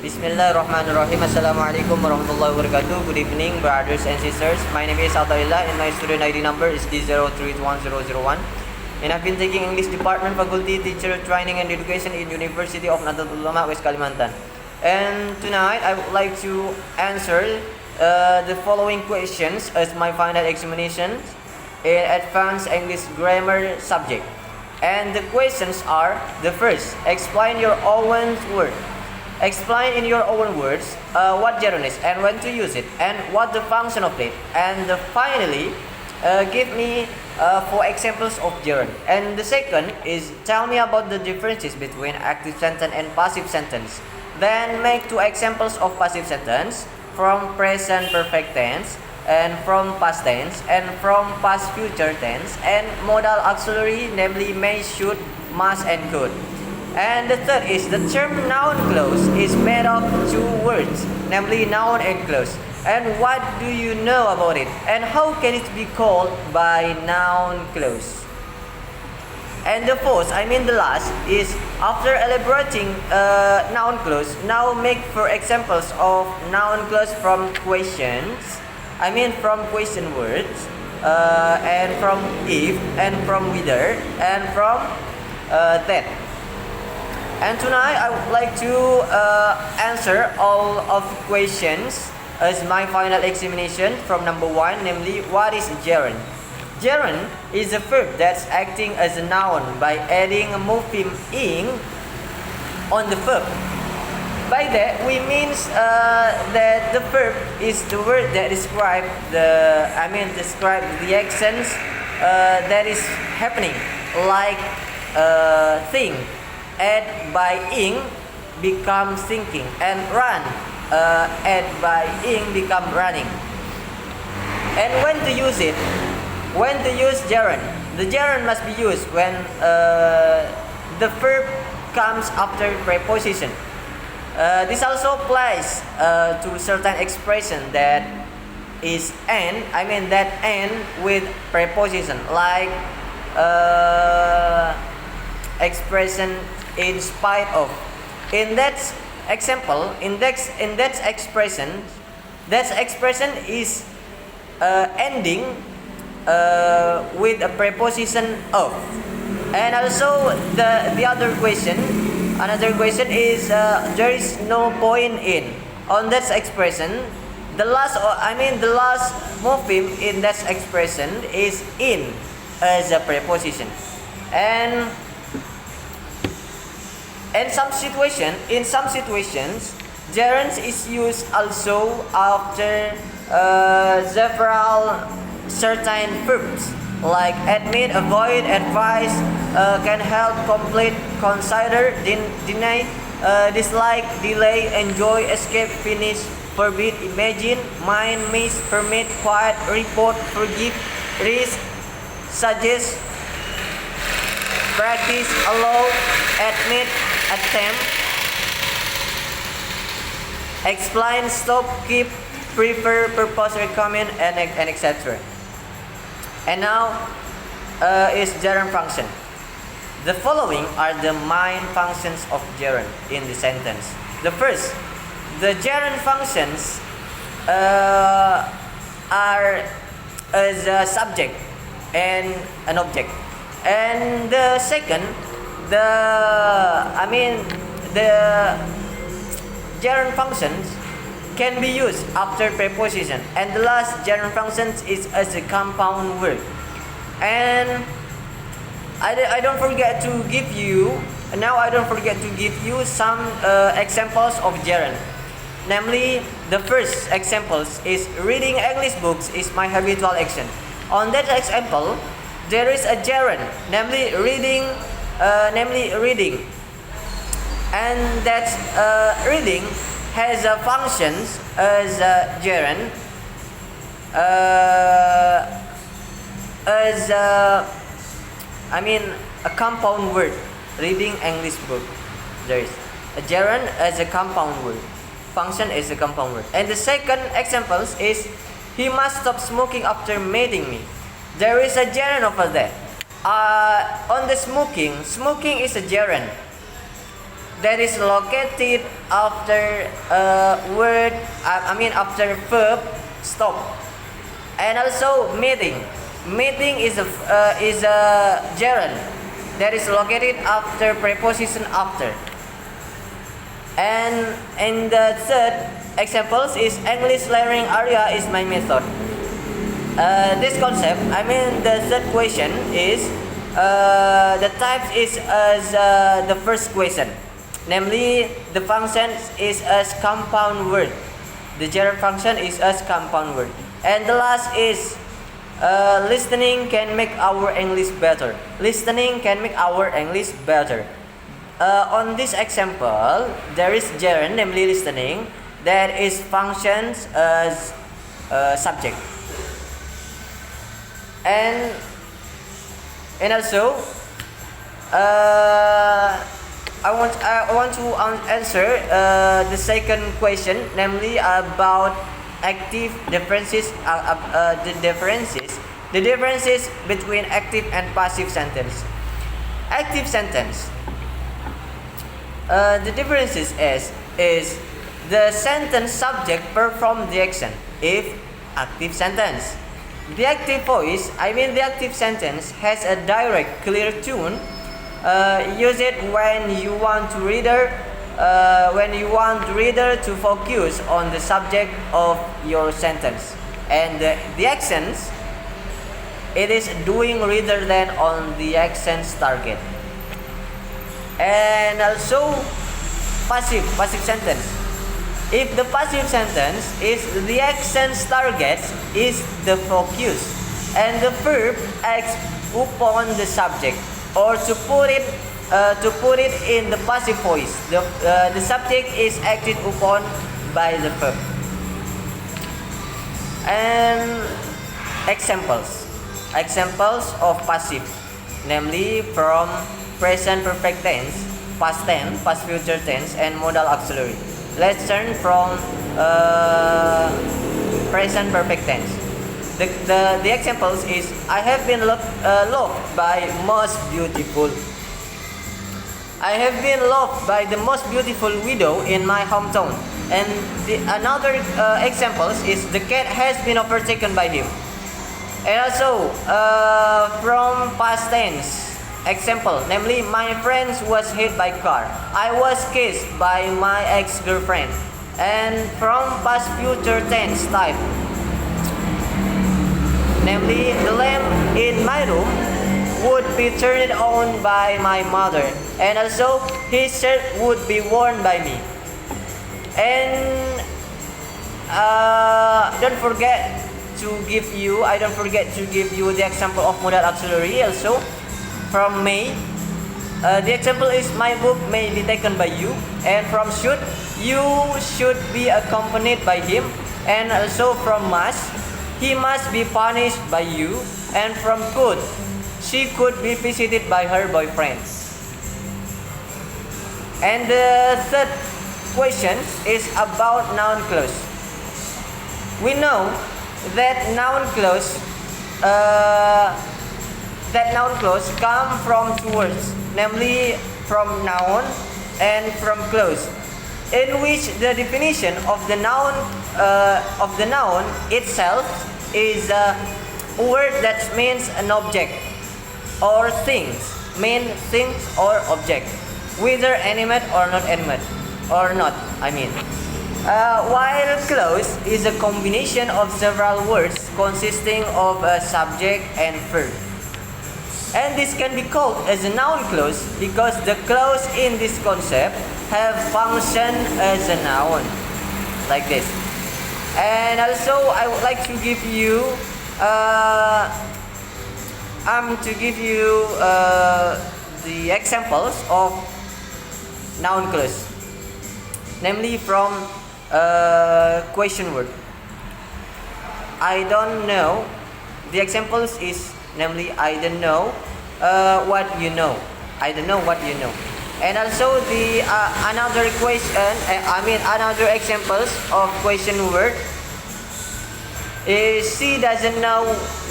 Bismillahirrahmanirrahim. Assalamualaikum warahmatullahi wabarakatuh. Good evening, brothers and sisters. My name is Ataillah and my student ID number is D031001. And I've been taking English Department Faculty Teacher Training and Education in University of Nahdlatul Ulama, West Kalimantan. And tonight I would like to answer the following questions as my final examination in Advanced English Grammar subject. And the questions are: the first, explain your own word. Explain in your own words what gerund is and when to use it and what the function of it. And finally, give me 4 examples of gerund. And the second is tell me about the differences between active sentence and passive sentence. Then make 2 examples of passive sentence from present perfect tense and from past tense and from past future tense and modal auxiliary, namely may, should, must, and could. And the third is the term noun clause is made of 2 words, namely noun and clause. And what do you know about it? And how can it be called by noun clause? And the fourth, the last, is after elaborating noun clause, now make 4 examples of noun clause from questions. From question words, and from if, and from whether, and from that. And tonight I would like to answer all of the questions as my final examination from number 1, namely what is gerund? Gerund is a verb that's acting as a noun by adding a morpheme ing on the verb. By that we means that the verb is the word that describe the actions that is happening, like thing. Add by ing become thinking, and run add by ing become running. And when to use it? When to use gerund? The gerund must be used when the verb comes after preposition. This also applies to certain expression that is that end with preposition, like expression in spite of. In that example, that expression is ending with a preposition of. And also the other question, another question is there is no point in. On that expression, the last morpheme in that expression is in as a preposition. And in some situations, gerund is used also after several certain verbs, like admit, avoid, advise, can help, complete, consider, deny, dislike, delay, enjoy, escape, finish, forbid, imagine, mind, miss, permit, quiet, report, forgive, risk, suggest, practice, allow, admit, attempt, explain, stop, keep, prefer, purpose, recommend, and etc. And now is gerund function. The following are the main functions of gerund in the sentence. The first, the gerund functions are as a subject and an object. And the second, the gerund functions can be used after preposition, and the last gerund functions is as a compound word. And I don't forget to give you some examples of gerund. Namely, the first examples is reading English books is my habitual action. On that example, there is a gerund, namely reading, and that reading has a functions as a gerund, as a compound word. Reading English book, there is a gerund as a compound word, function is a compound word. And the second examples is he must stop smoking after meeting me. There is a gerund over there. On the smoking is a gerund. that is located after word, after verb stop. And also meeting. Meeting is a gerund that is located after preposition after. And in the third examples is English learning area is my method. This concept, the third question is the type is as the first question, namely the function is as compound word. The gerund function is as compound word. And the last is listening can make our English better. Listening can make our English better. On this example, there is gerund, namely listening, that is functions as subject. And also, I want to answer the second question, namely about active differences. The differences between active and passive sentence. Active sentence. The differences is the sentence subject perform the action if active sentence. The active voice, the active sentence has a direct, clear tune. Use it when you want reader to focus on the subject of your sentence. And the actions, it is doing rather than on the action's target. And also passive sentence. If the passive sentence is the action's target is the focus, and the verb acts upon the subject, or to put it in the passive voice, the subject is acted upon by the verb. And examples of passive, namely from present perfect tense, past tense, past future tense, and modal auxiliary. Let's turn from present perfect tense. The examples is I have been loved by most beautiful. I have been loved by the most beautiful widow in my hometown. And another examples is the cat has been overtaken by him. And also from past tense example, namely my friend was hit by car. I was kissed by my ex-girlfriend. And from past future tense type, namely the lamp in my room would be turned on by my mother, and also his shirt would be worn by me. And I don't forget to give you the example of modal auxiliary also from may. The example is my book may be taken by you, and from should, you should be accompanied by him, and also from must, he must be punished by you, and from could, she could be visited by her boyfriend. And the third question is about noun clause. We know that noun clause come from two words, namely from noun and from clause, in which the definition of the noun itself is a word that means an object or things, or object, whether animate or not animate or not. While clause is a combination of several words consisting of a subject and verb. And this can be called as a noun clause because the clause in this concept have function as a noun, like this. And also I would like to give you the examples of noun clause, namely from question word. I don't know. The examples is namely I don't know what you know. I don't know what you know. And also the another examples of question word is she doesn't know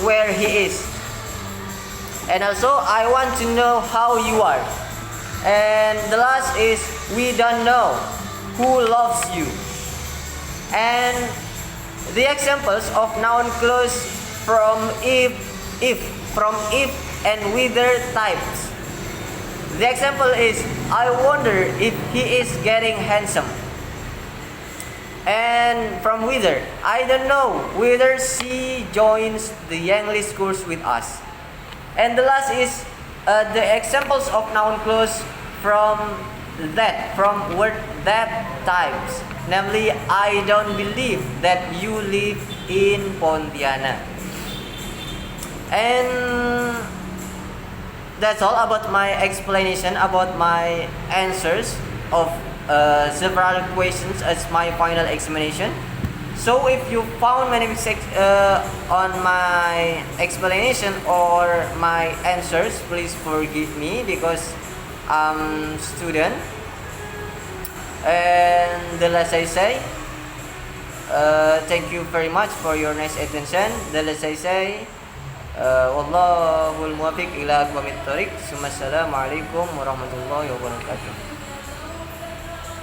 where he is. And also I want to know how you are. And the last is we don't know who loves you. And the examples of noun clause from if and whether types. The example is, I wonder if he is getting handsome. And from whether, I don't know whether she joins the English course with us. And the last is the examples of noun clause from word that types. Namely, I don't believe that you live in Pontianak. And that's all about my explanation, about my answers of several questions as my final examination. So if you found many mistakes on my explanation or my answers, please forgive me because I'm student. And the last I say, thank you very much for your nice attention. The last I say, wallahul muwaffiq ila aqwamit thoriq. Assalamualaikum warahmatullahi wabarakatuh.